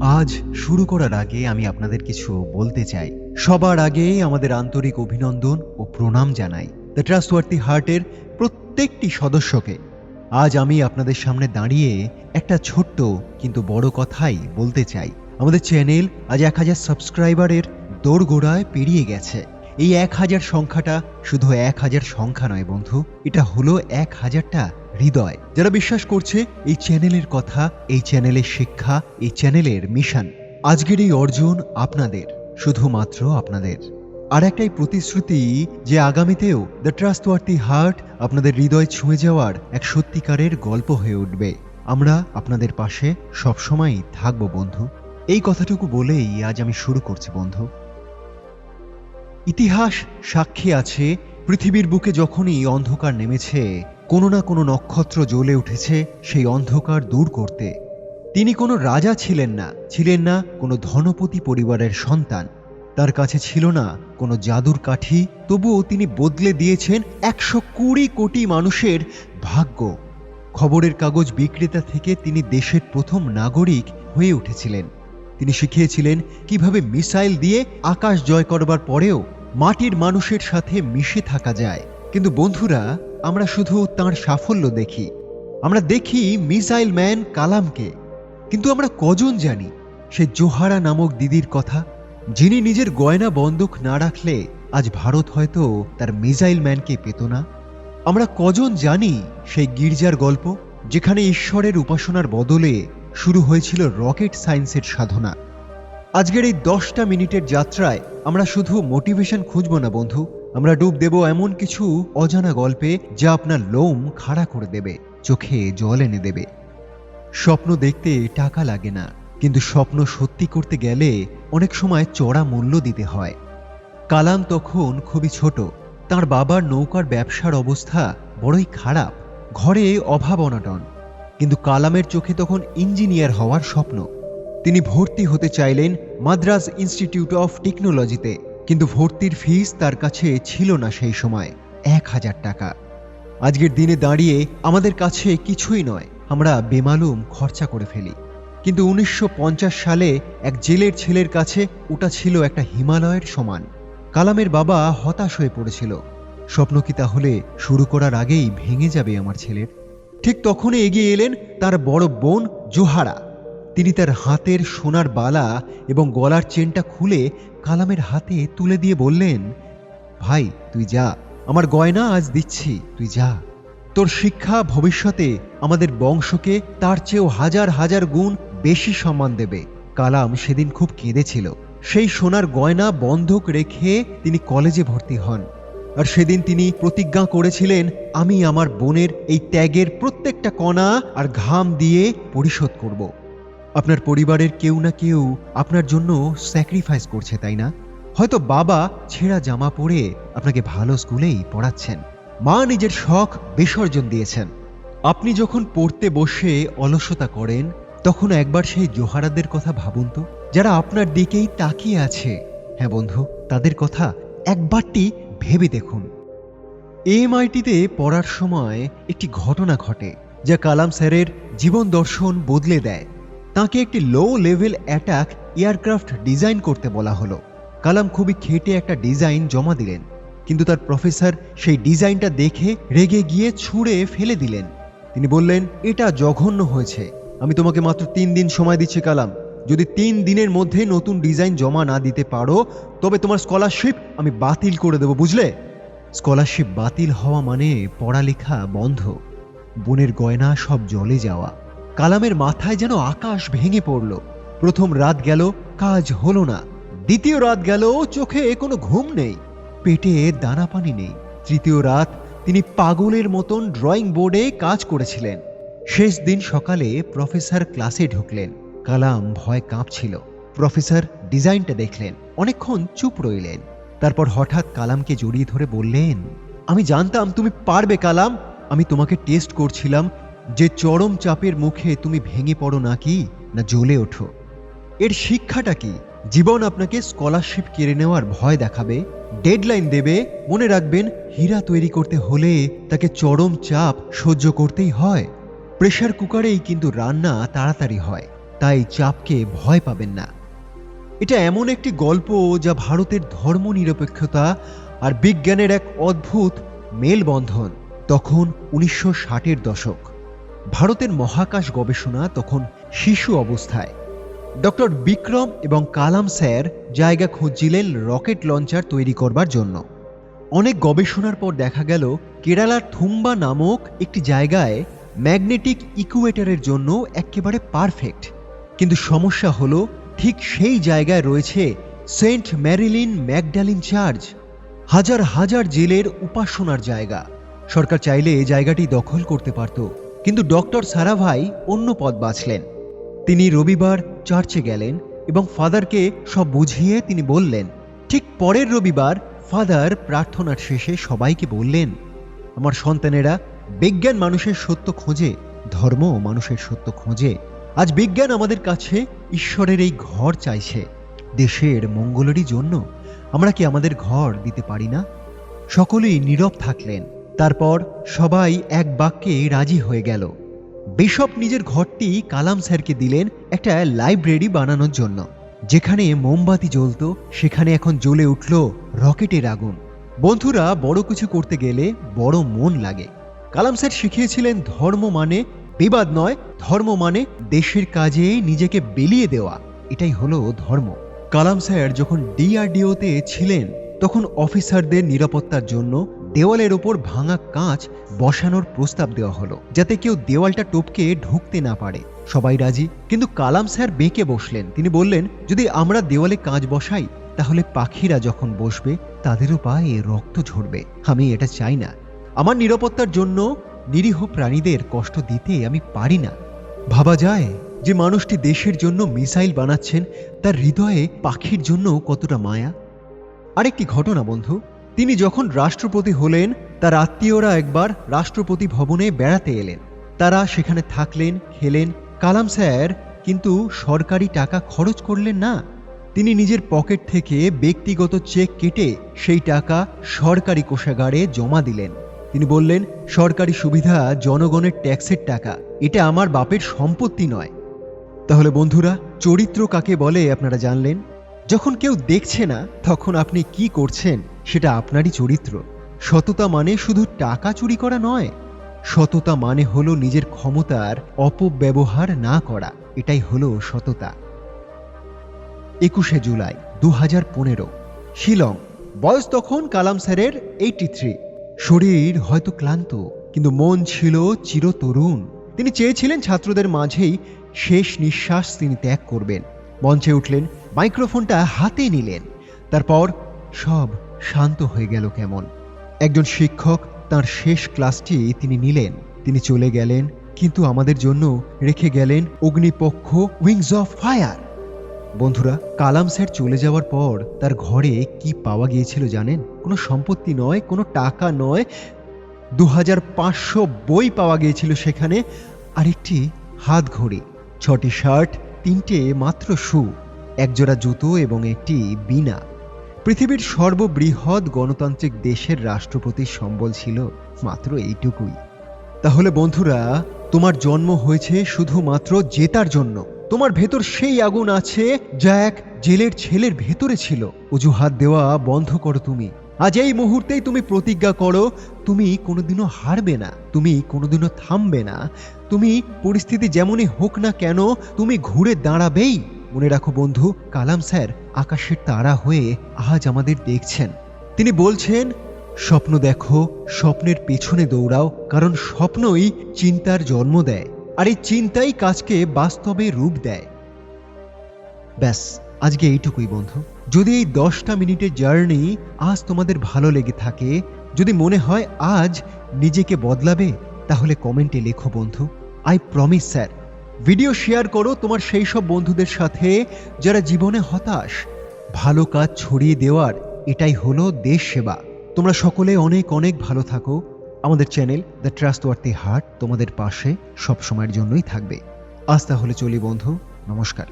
আজ শুরু করার আগে আমি আপনাদের কিছু বলতে চাই। সবার আগে আমাদের আন্তরিক অভিনন্দন ও প্রণাম জানাই দ্য ট্রাস্টওয়ার্থি হার্টের প্রত্যেকটি সদস্যকে। আজ আমি আপনাদের সামনে দাঁড়িয়ে একটা ছোট্ট কিন্তু বড় কথাই বলতে চাই। আমাদের চ্যানেল আজ 1000 সাবস্ক্রাইবারের দোরগোড়ায় পেরিয়ে গেছে। এই 1000 সংখ্যাটা শুধু 1000 সংখ্যা নয় বন্ধু, এটা হলো 1000টা হৃদয়, যারা বিশ্বাস করছে এই চ্যানেলের কথা, এই চ্যানেলের শিক্ষা, এই চ্যানেলের মিশন। আজকের এই অর্জন আপনাদের, শুধুমাত্র আপনাদের। আর একটাই প্রতিশ্রুতি যে আগামীতেও দ্য ট্রাস্টওয়ার্থি হার্ট আপনাদের হৃদয় ছুঁয়ে যাওয়ার এক সত্যিকারের গল্প হয়ে উঠবে। আমরা আপনাদের পাশে সবসময়ই থাকবো বন্ধু। এই কথাটুকু বলেই আজ আমি শুরু করছি বন্ধু। ইতিহাস সাক্ষী আছে, পৃথিবীর বুকে যখনই অন্ধকার নেমেছে, কোনো না কোনো নক্ষত্র জ্বলে উঠেছে সেই অন্ধকার দূর করতে। তিনি কোনো রাজা ছিলেন না কোনো ধনপতি পরিবারের সন্তান। তার কাছে ছিল না কোনো জাদুর কাঠি, তবুও তিনি বদলে দিয়েছেন 120 কোটি মানুষের ভাগ্য। খবরের কাগজ বিক্রেতা থেকে তিনি দেশের প্রথম নাগরিক হয়ে উঠেছিলেন। তিনি শিখিয়েছিলেন কিভাবে মিসাইল দিয়ে আকাশ জয় করবার পরেও মাটির মানুষের সাথে মিশে থাকা যায়। কিন্তু বন্ধুরা, আমরা শুধু তাঁর সাফল্য দেখি, আমরা দেখি মিসাইল ম্যান কালামকে, কিন্তু আমরা কজন জানি সেই জোহারা নামক দিদির কথা, যিনি নিজের গয়না বন্ধক না রাখলে আজ ভারত হয়তো তার মিসাইল ম্যানকে পেত না। আমরা কজন জানি সেই গির্জার গল্প, যেখানে ঈশ্বরের উপাসনার বদলে শুরু হয়েছিল রকেট সায়েন্সের সাধনা। আজকের এই 10টা মিনিটের যাত্রায় আমরা শুধু মোটিভেশন খুঁজব না বন্ধু, আমরা ডুব দেব এমন কিছু অজানা গল্পে যা আপনার লোম খাড়া করে দেবে, চোখে জল এনে দেবে। স্বপ্ন দেখতে টাকা লাগে না, কিন্তু স্বপ্ন সত্যি করতে গেলে অনেক সময় চড়া মূল্য দিতে হয়। কালাম তখন খুবই ছোট, তার বাবার নৌকার ব্যবসার অবস্থা বড়ই খারাপ, ঘরে অভাব অনটন, কিন্তু কালামের চোখে তখন ইঞ্জিনিয়ার হওয়ার স্বপ্ন। তিনি ভর্তি হতে চাইলেন মাদ্রাজ ইনস্টিটিউট অফ টেকনোলজিতে, কিন্তু ভর্তির ফিস তার কাছে ছিল না সেই সময় 1000 টাকা। আজকের দিনে দাঁড়িয়ে আমাদের কাছে কিছুই নয়, আমরা বেমালুম খরচা করে ফেলি, কিন্তু 1950 সালে এক জেলের ছেলের কাছে ওটা ছিল একটা হিমালয়ের সমান। কালামের বাবা হতাশ হয়ে পড়েছিল, স্বপ্ন কি তাহলে শুরু করার আগেই ভেঙে যাবে আমার ছেলের? ঠিক তখনই এগিয়ে এলেন তার বড় বোন জোহারা। তিনি তার হাতের সোনার বালা এবং গলার চেনটা খুলে কালামের হাতে তুলে দিয়ে বললেন, ভাই তুই যা, আমার গয়না আজ দিচ্ছি, তুই যা। তোর শিক্ষা ভবিষ্যতে আমাদের বংশকে তার চেয়েও হাজার হাজার গুণ বেশি সম্মান দেবে। কালাম সেদিন খুব কেঁদেছিল। সেই সোনার গয়না বন্ধক রেখে তিনি কলেজে ভর্তি হন, আর সেদিন তিনি প্রতিজ্ঞা করেছিলেন, আমি আমার বোনের এই ত্যাগের প্রত্যেকটা কণা আর ঘাম দিয়ে পরিশোধ করব। আপনার পরিবারের কেউ না কেউ আপনার জন্য স্যাক্রিফাইস করছে, তাই না? হয়তো বাবা ছেঁড়া জামা পরে আপনাকে ভালো স্কুলেই পড়াচ্ছেন, মা নিজের শখ বিসর্জন দিয়েছেন। আপনি যখন পড়তে বসে অলসতা করেন, তখন একবার সেই জোহারাদের কথা ভাবুন তো, যারা আপনার দিকেই তাকিয়ে আছে। হ্যাঁ বন্ধু, তাদের কথা একবারটি ভেবে দেখুন। এমআইটিতে পড়ার সময় একটি ঘটনা ঘটে যা কালাম স্যারের জীবন দর্শন বদলে দেয়। তাকে একটি low level attack aircraft design করতে বলা হলো। কালাম খুবই খেটে একটা ডিজাইন জমা দিলেন, কিন্তু তার প্রফেসর সেই ডিজাইনটা দেখে রেগে গিয়ে ছুঁড়ে ফেলে দিলেন। তিনি বললেন, এটা জঘন্য হয়েছে, আমি তোমাকে মাত্র 3 দিন সময় দিচ্ছি কালাম, যদি 3 দিনের মধ্যে নতুন ডিজাইন জমা না দিতে পারো তবে তোমার স্কলারশিপ আমি বাতিল করে দেব, বুঝলে? স্কলারশিপ বাতিল হওয়া মানে পড়ালেখা বন্ধ, বোনের গয়না সব জলে যাওয়া। কালামের মাথায় যেন আকাশ ভেঙে পড়ল। প্রথম রাত গেল, কাজ হলো না। দ্বিতীয় রাত গেল, চোখে কোনো ঘুম নেই, পেটে দানা পানি নেই। তৃতীয় রাত তিনি পাগলের মতন ড্রয়িং বোর্ডে কাজ করেছিলেন। শেষ দিন সকালে প্রফেসর ক্লাসে ঢুকলেন। কালাম ভয় কাঁপছিল। প্রফেসর ডিজাইনটা দেখলেন, অনেকক্ষণ চুপ রইলেন। তারপর হঠাৎ কালামকে জড়িয়ে ধরে বললেন, আমি জানতাম তুমি পারবে কালাম, আমি তোমাকে টেস্ট করছিলাম যে চরম চাপের মুখে তুমি ভেঙে পড়ো নাকি না জ্বলে ওঠো। এর শিক্ষাটা কি? জীবন আপনাকে স্কলারশিপ কেড়ে নেওয়ার ভয় দেখাবে, ডেডলাইন দেবে। মনে রাখবেন, হীরা তৈরি করতে হলে তাকে চরম চাপ সহ্য করতেই হয়। প্রেসার কুকারেই কিন্তু রান্না তাড়াতাড়ি হয়। তাই চাপকে ভয় পাবেন না। এটা এমন একটি গল্প যা ভারতের ধর্মনিরপেক্ষতা আর বিজ্ঞানের এক অদ্ভুত মেলবন্ধন। তখন 1960-এর দশক। ভারতের মহাকাশ গবেষণা তখন শিশু অবস্থায়। ডক্টর বিক্রম এবং কালাম স্যার জায়গা খুঁজছিলেন রকেট লঞ্চার তৈরি করবার জন্য। অনেক গবেষণার পর দেখা গেল কেরালার থুম্বা নামক একটি জায়গায় ম্যাগনেটিক ইকুয়েটরের জন্য একেবারে পারফেক্ট। কিন্তু সমস্যা হলো ঠিক সেই জায়গায় রয়েছে সেন্ট ম্যারিলিন ম্যাগডালিন চার্চ, হাজার হাজার জেলের উপাসনার জায়গা। সরকার চাইলে এই জায়গাটি দখল করতে পারত, কিন্তু ডক্টর সারাভাই অন্য পথ বাছলেন। তিনি রবিবার চার্চে গেলেন এবং ফাদারকে সব বুঝিয়ে তিনি বললেন। ঠিক পরের রবিবার ফাদার প্রার্থনার শেষে সবাইকে বললেন, আমার সন্তানেরা, বিজ্ঞান মানুষের সত্য খোঁজে, ধর্ম মানুষের সত্য খোঁজে। আজ বিজ্ঞান আমাদের কাছে ঈশ্বরের এই ঘর চাইছে, দেশের মঙ্গলেরই জন্য। আমরা কি আমাদের ঘর দিতে পারি না? সকলেই নীরব থাকলেন। তারপর সবাই এক বাক্যে রাজি হয়ে গেল। বিশপ নিজের ঘরটি কালাম স্যারকে দিলেন একটা লাইব্রেরি বানানোর জন্য। যেখানে মোমবাতি জ্বলত সেখানে এখন জ্বলে উঠল রকেটের আগুন। বন্ধুরা, বড় কিছু করতে গেলে বড় মন লাগে। কালাম স্যার শিখিয়েছিলেন ধর্ম মানে বিবাদ নয়, ধর্ম মানে দেশের কাজে নিজেকে বিলিয়ে দেওয়া। এটাই হলো ধর্ম। কালাম স্যার যখন ডিআরডিওতে ছিলেন তখন অফিসারদের নিরাপত্তার জন্য দেওয়ালের ওপর ভাঙা কাঁচ বসানোর প্রস্তাব দেওয়া হলো, যাতে কেউ দেওয়ালটা টপকে ঢুকতে না পারে। সবাই রাজি, কিন্তু কালাম স্যার বেঁকে বসলেন। তিনি বললেন, যদি আমরা দেওয়ালে কাঁচ বসাই তাহলে পাখিরা যখন বসবে তাদেরও পায়ে রক্ত ঝরবে। আমি এটা চাই না। আমার নিরাপত্তার জন্য নিরীহ প্রাণীদের কষ্ট দিতে আমি পারি না। ভাবা যায় যে মানুষটি দেশের জন্য মিসাইল বানাচ্ছেন, তার হৃদয়ে পাখির জন্য কতটা মায়া। আরেকটি ঘটনা বন্ধু, তিনি যখন রাষ্ট্রপতি হলেন তার আত্মীয়রা একবার রাষ্ট্রপতি ভবনে বেড়াতে এলেন। তারা সেখানে থাকলেন, খেলেন। কালাম স্যার কিন্তু সরকারি টাকা খরচ করলেন না। তিনি নিজের পকেট থেকে ব্যক্তিগত চেক কেটে সেই টাকা সরকারি কোষাগারে জমা দিলেন। তিনি বললেন, সরকারি সুবিধা জনগণের ট্যাক্সের টাকা, এটা আমার বাপের সম্পত্তি নয়। তাহলে বন্ধুরা, চরিত্র কাকে বলে আপনারা জানলেন? যখন কেউ দেখছে না তখন আপনি কি করছেন সেটা আপনারই চরিত্র। সততা মানে শুধু টাকা চুরি করা নয়, সততা মানে হলো নিজের ক্ষমতার অপব্যবহার না করা। এটাই হলো সততা। 21শে জুলাই 2015, শিলং। বয়স তখন কালাম স্যারের 83। শরীর হয়তো ক্লান্ত, কিন্তু মন ছিল চিরতরুণ। তিনি চেয়েছিলেন ছাত্রদের মাঝেই শেষ নিঃশ্বাস তিনি ত্যাগ করবেন। মঞ্চে উঠলেন, মাইক্রোফোনটা হাতে নিলেন। তারপর সব শান্ত হয়ে গেল কেমন। একজন শিক্ষক তার শেষ ক্লাসটি তিনি নিলেন। তিনি চলে গেলেন, কিন্তু আমাদের জন্য রেখে গেলেন অগ্নিপক্ষ, উইংস অফ ফায়ার। বন্ধুরা, কালাম স্যার চলে যাওয়ার পর তার ঘরে কি পাওয়া গিয়েছিল জানেন? কোনো সম্পত্তি নয়, কোনো টাকা নয়, 2500 বই পাওয়া গিয়েছিল সেখানে, আর একটি হাত ঘড়ি, 6টি শার্ট, 3টে মাত্র শু, একজোড়া জুতো এবং একটি বীণা। পৃথিবীর সর্ববৃহৎ গণতান্ত্রিক দেশের রাষ্ট্রপতির সম্বল ছিল মাত্র এইটুকুই। তাহলে বন্ধুরা, তোমার জন্ম হয়েছে শুধুমাত্র জেতার জন্য। তোমার ভেতর সেই আগুন আছে যা এক জেলের ছেলের ভেতরে ছিল। অজুহাত দেওয়া বন্ধ করো তুমি। আজ এই মুহূর্তেই তুমি প্রতিজ্ঞা করো, তুমি কোনোদিনও হারবে না, তুমি কোনোদিনও থামবে না। তুমি পরিস্থিতি যেমনই হোক না কেন, তুমি ঘুরে দাঁড়াবেই। মনে রাখো বন্ধু, কালাম স্যার আকাশের তারা হয়ে আজ আমাদের দেখছেন। তিনি বলছেন, স্বপ্ন দেখো, স্বপ্নের পেছনে দৌড়াও, কারণ স্বপ্নই চিন্তার জন্ম দেয়, আর এই চিন্তাই কাজকে বাস্তবে রূপ দেয়। ব্যাস, আজকে এইটুকুই বন্ধু। যদি এই 10টা মিনিটের জার্নি আজ তোমাদের ভালো লেগে থাকে, যদি মনে হয় আজ নিজেকে বদলাবে, তাহলে কমেন্টে লেখো বন্ধু, I promise sir. Video share করো তোমার সেই সব বন্ধুদের সাথে যারা জীবনে হতাশ। ভালো কাজ ছড়িয়ে দেওয়ার এটাই হলো দেশ সেবা। তোমরা সকলে অনেক অনেক ভালো থাকো। আমাদের চ্যানেল দ্য ট্রাস্টওয়ার্থি হার্ট তোমাদের পাশে সব সময়ের জন্যই থাকবে। আজ তাহলে চলি বন্ধু, নমস্কার।